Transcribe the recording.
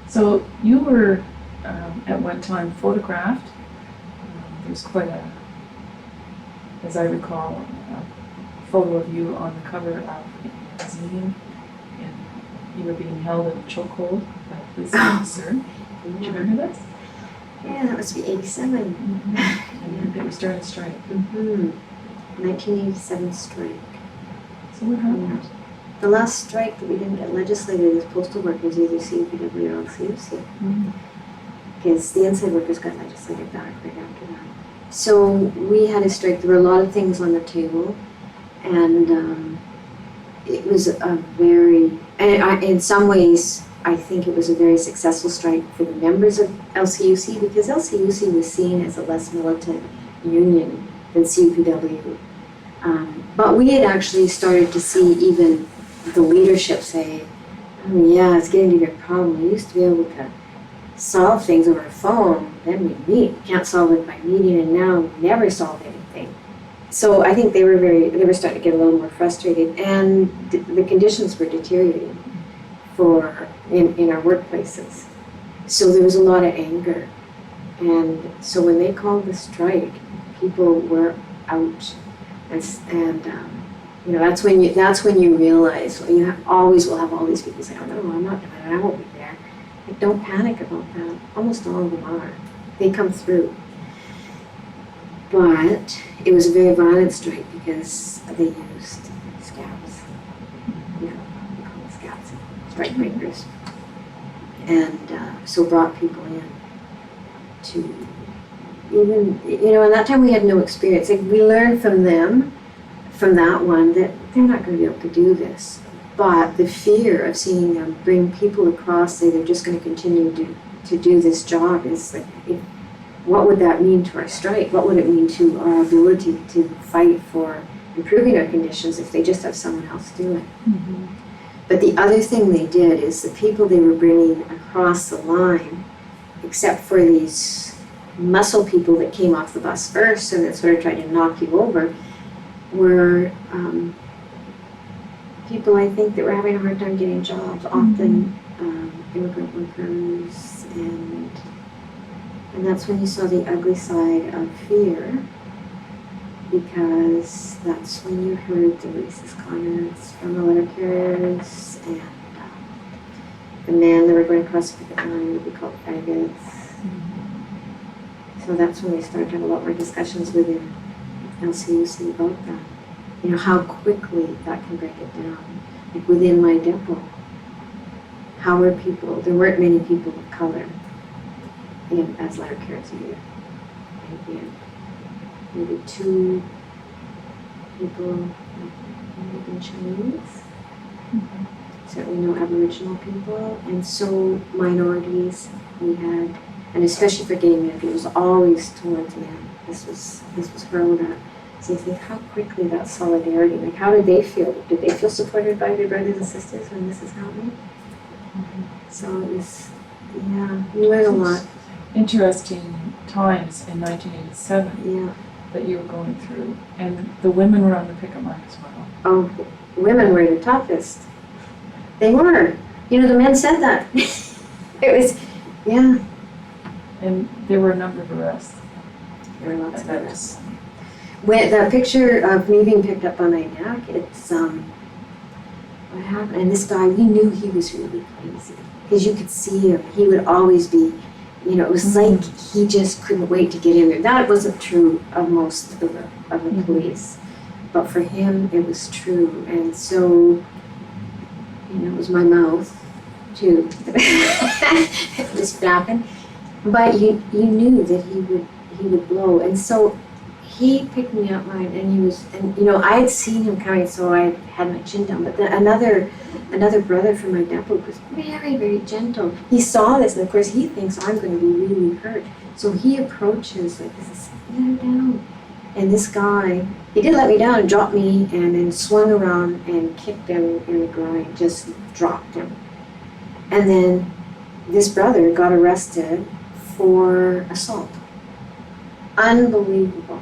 So you were at one time photographed. There's quite a, as I recall, a photo of you on the cover of a magazine, and you were being held in a chokehold by a police officer. Do you remember this? Yeah, that must be 87. And it was during a strike. 1987 strike. So what happened? The last strike that we didn't get legislated as postal workers, either CUPW or LCUC. Because the inside workers got legislated back right after that. So we had a strike. There were a lot of things on the table, and it was a very, in some ways, I think it was a very successful strike for the members of LCUC, because LCUC was seen as a less militant union than CUPW. But we had actually started to see even the leadership say, oh yeah, it's getting to be a problem. We used to be able to solve things over a phone, then we'd meet. Can't solve it by meeting, and now we never solve anything. So I think they were starting to get a little more frustrated, and the conditions were deteriorating in our workplaces. So there was a lot of anger. And so when they called the strike, people were out, and that's when you realize, well, always will have all these people say, oh no, I'm not doing it, I won't be there. Like, don't panic about that. Almost all of them are. They come through. But it was a very violent strike because they used scabs. We call them scabs, strike breakers. And so brought people in to even, at that time we had no experience. Like, we learned from them, from that one, that they're not going to be able to do this. But the fear of seeing them bring people across, say they're just going to continue to do this job, is like, what would that mean to our strike? What would it mean to our ability to fight for improving our conditions if they just have someone else do it? But the other thing they did is the people they were bringing across the line, except for these muscle people that came off the bus first and that sort of tried to knock you over, were people, I think, that were having a hard time getting jobs, often immigrant workers, and that's when you saw the ugly side of fear, because that's when you heard the racist comments from the letter carriers, and the men that were going across the picket line would be called faggots. So that's when we started to have a lot more discussions within LCUC about that. How quickly that can break it down. Like, within my depot, how were people, there weren't many people of color as letter carriers either. Maybe 2 people, maybe Chinese, certainly no Aboriginal people, and so minorities we had, and especially for gay men, it was always towards men. This was hurled at. So you think, how quickly that solidarity, like, how did they feel? Did they feel supported by their brothers and sisters when this is happening? So it was, you learn a lot. Interesting times in 1987 Yeah. that you were going through, and the women were on the picket line as well. Oh, women were the toughest. They were. The men said that. It was, And there were a number of arrests. There were lots of arrests. When the picture of me being picked up on my neck, it's what happened. And this guy, we knew he was really crazy because you could see him. He would always be, it was like he just couldn't wait to get in there. That wasn't true of most of the police, but for him it was true. And so, it was my mouth too. It was flapping, but you knew that he would blow, and so. He picked me up, and I had seen him coming, so I had my chin down. But then another brother from my depot was very, very gentle. He saw this, and of course he thinks I'm going to be really hurt. So he approaches like this, let her down. And this guy, he did let me down, and dropped me, and then swung around and kicked him in the groin, just dropped him. And then this brother got arrested for assault. Unbelievable.